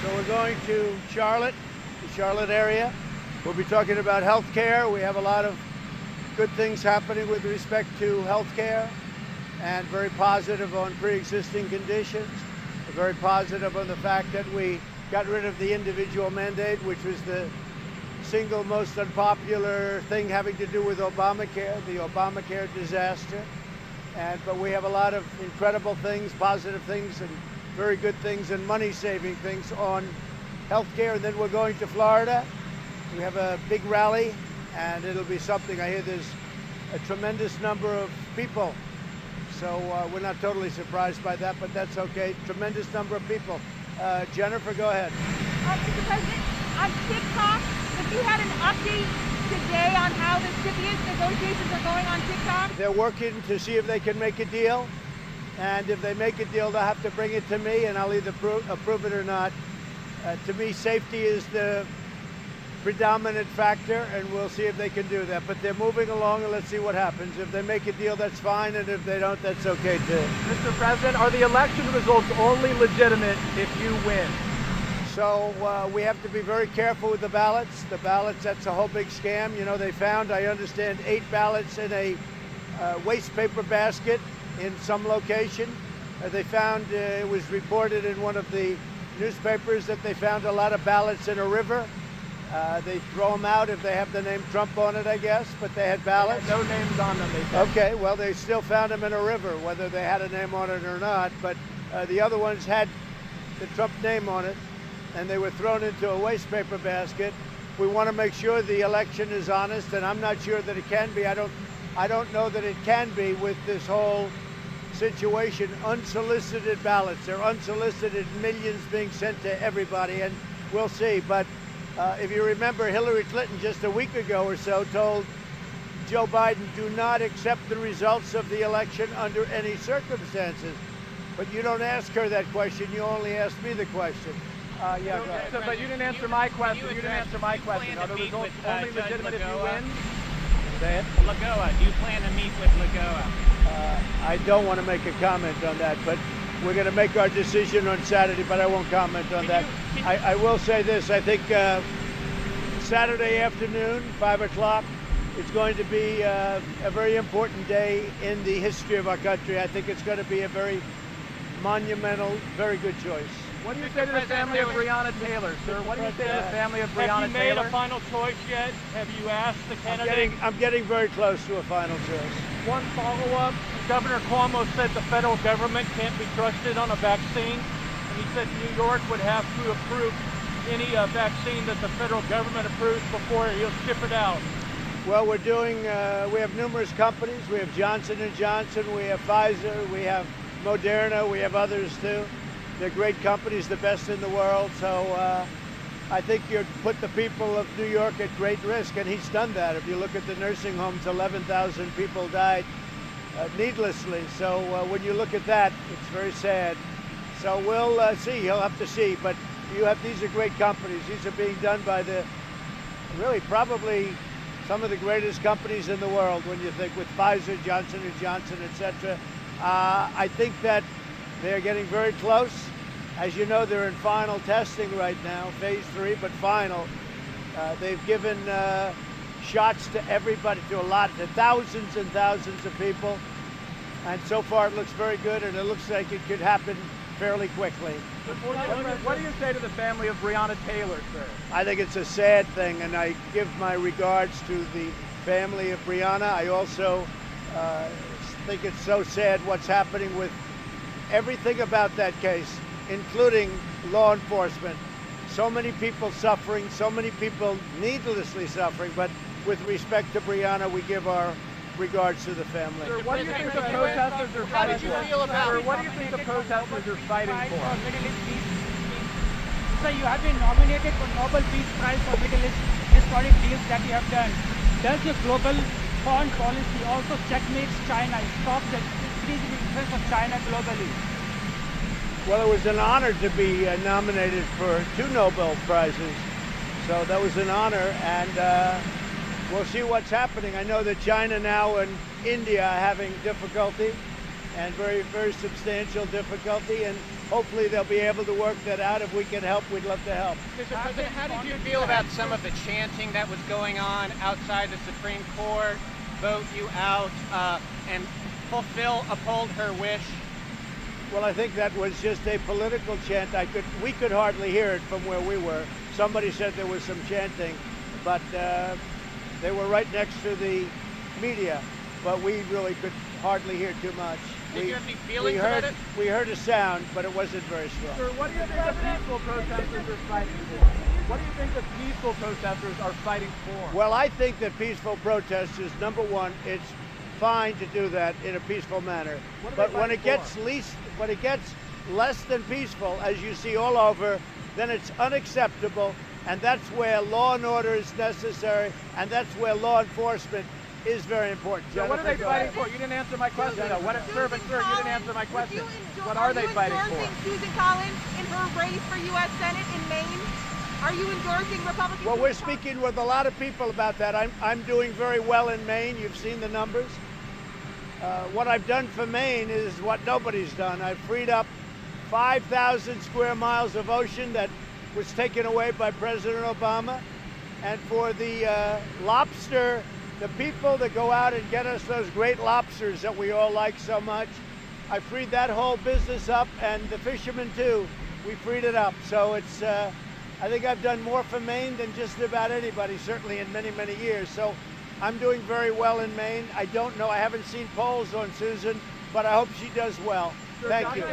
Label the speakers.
Speaker 1: So we're going to Charlotte, the Charlotte area. We'll be talking about healthcare. We have a lot of good things happening with respect to healthcare, and very positive on pre-existing conditions. We're very positive on the fact that we got rid of the individual mandate, which was the single most unpopular thing having to do with Obamacare, the Obamacare disaster. But we have a lot of incredible things, positive things, and very good things, and money-saving things on healthcare. And then we're going to Florida. We have a big rally, and it'll be something. I hear there's a tremendous number of people. So we're not totally surprised by that, but that's okay. Tremendous number of people. Jennifer, go ahead.
Speaker 2: Mr. President, on TikTok, if you had an update today on how the CFIUS negotiations are going on TikTok?
Speaker 1: They're working to see if they can make a deal. And if they make a deal, they'll have to bring it to me, and I'll either approve it or not. To me, safety is the predominant factor, and we'll see if they can do that. But they're moving along, and let's see what happens. If they make a deal, that's fine, and if they don't, that's okay too.
Speaker 3: Mr. President, are the election results only legitimate if you win?
Speaker 1: So we have to be very careful with the ballots. The ballots, that's a whole big scam. You know, they found, I understand, 8 ballots in a waste paper basket in some location. They found, it was reported in one of the newspapers that they found a lot of ballots in a river. They throw them out if they have the name Trump on it, I guess, but they had ballots.
Speaker 3: They had no names on them, they said.
Speaker 1: Okay, well, they still found them in a river, whether they had a name on it or not, but the other ones had the Trump name on it, and they were thrown into a waste paper basket. We want to make sure the election is honest, and I'm not sure that it can be. I don't know that it can be with this whole situation. Unsolicited ballots. They're unsolicited, millions being sent to everybody, and we'll see. But if you remember, Hillary Clinton just a week ago or so told Joe Biden, do not accept the results of the election under any circumstances. But you don't ask her that question. You only ask me the question. Yeah, go ahead.
Speaker 3: So, but you didn't answer my question. You didn't answer my question. Are the results only legitimate if you win?
Speaker 1: Say it.
Speaker 4: Lagoa. Do you plan to meet with Lagoa?
Speaker 1: I don't want to make a comment on that, but we're going to make our decision on Saturday, but I won't comment on that. I will say this. I think Saturday afternoon, 5 o'clock, it's going to be a very important day in the history of our country. I think it's going to be a very monumental, very good choice.
Speaker 3: What do you say to the family of Breonna Taylor, sir? What do you say to the family of Breonna Taylor?
Speaker 5: Have you made a final choice yet? Have you asked the candidate?
Speaker 1: I'm getting very close to a final choice.
Speaker 5: One follow-up. Governor Cuomo said the federal government can't be trusted on a vaccine. And he said New York would have to approve any vaccine that the federal government approves before he'll ship it out.
Speaker 1: Well, we're doing, we have numerous companies. We have Johnson & Johnson, we have Pfizer, we have Moderna, we have others too. They're great companies, the best in the world. So I think you'd put the people of New York at great risk, and he's done that. If you look at the nursing homes, 11,000 people died needlessly. So when you look at that, it's very sad. So we'll see, you'll have to see. But these are great companies. These are being done by really probably some of the greatest companies in the world when you think with Pfizer, Johnson & Johnson, etc. I think that they're getting very close. As you know, they're in final testing right now, phase 3, but final. They've given shots to everybody, to thousands and thousands of people. And so far it looks very good, and it looks like it could happen fairly quickly.
Speaker 3: What do you say to the family of Breonna Taylor, sir?
Speaker 1: I think it's a sad thing, and I give my regards to the family of Breonna. I also think it's so sad what's happening with everything about that case, including law enforcement. So many people suffering, so many people needlessly suffering, but with respect to Breonna, we give our regards to the family.
Speaker 3: Sir, what do you think the protesters are fighting for? Sir, what do you think the protesters are fighting for?
Speaker 6: So you have been nominated for Nobel Peace Prize for Middle East historic deals that you have done. Does your global foreign policy also checkmates China, stop the increasing interest of China globally?
Speaker 1: Well, it was an honor to be nominated for 2 Nobel Prizes. So that was an honor, and we'll see what's happening. I know that China now and India are having difficulty, and very, very substantial difficulty, and hopefully they'll be able to work that out. If we can help, we'd love to help.
Speaker 4: Mr. President, how did you feel about some of the chanting that was going on outside the Supreme Court? Vote you out and uphold her wish.
Speaker 1: Well, I think that was just a political chant. We could hardly hear it from where we were. Somebody said there was some chanting, but they were right next to the media, but we really could hardly hear too much.
Speaker 4: Did you have any feelings about it?
Speaker 1: We heard a sound, but it wasn't very strong.
Speaker 3: Sir, what do you think the peaceful protesters are fighting for? What do you think the peaceful protesters are fighting for?
Speaker 1: Well, I think that peaceful protesters, number one, it's fine to do that in a peaceful manner. But when it gets less than peaceful, as you see all over, then it's unacceptable, and that's where law and order is necessary, and that's where law enforcement is very important.
Speaker 3: So what are they fighting for? You didn't answer my question. No, sir, you didn't answer my question. What are they fighting for?
Speaker 2: Are you endorsing Susan Collins in her race for U.S. Senate in Maine? Are you endorsing Republicans?
Speaker 1: Well, we're speaking with a lot of people about that. I'm doing very well in Maine. You've seen the numbers. What I've done for Maine is what nobody's done. I've freed up 5,000 square miles of ocean that was taken away by President Obama. And for the lobster, the people that go out and get us those great lobsters that we all like so much, I freed that whole business up, and the fishermen too, we freed it up. So it's, I think I've done more for Maine than just about anybody, certainly in many, many years. So I'm doing very well in Maine. I don't know, I haven't seen polls on Susan, but I hope she does well. Thank you.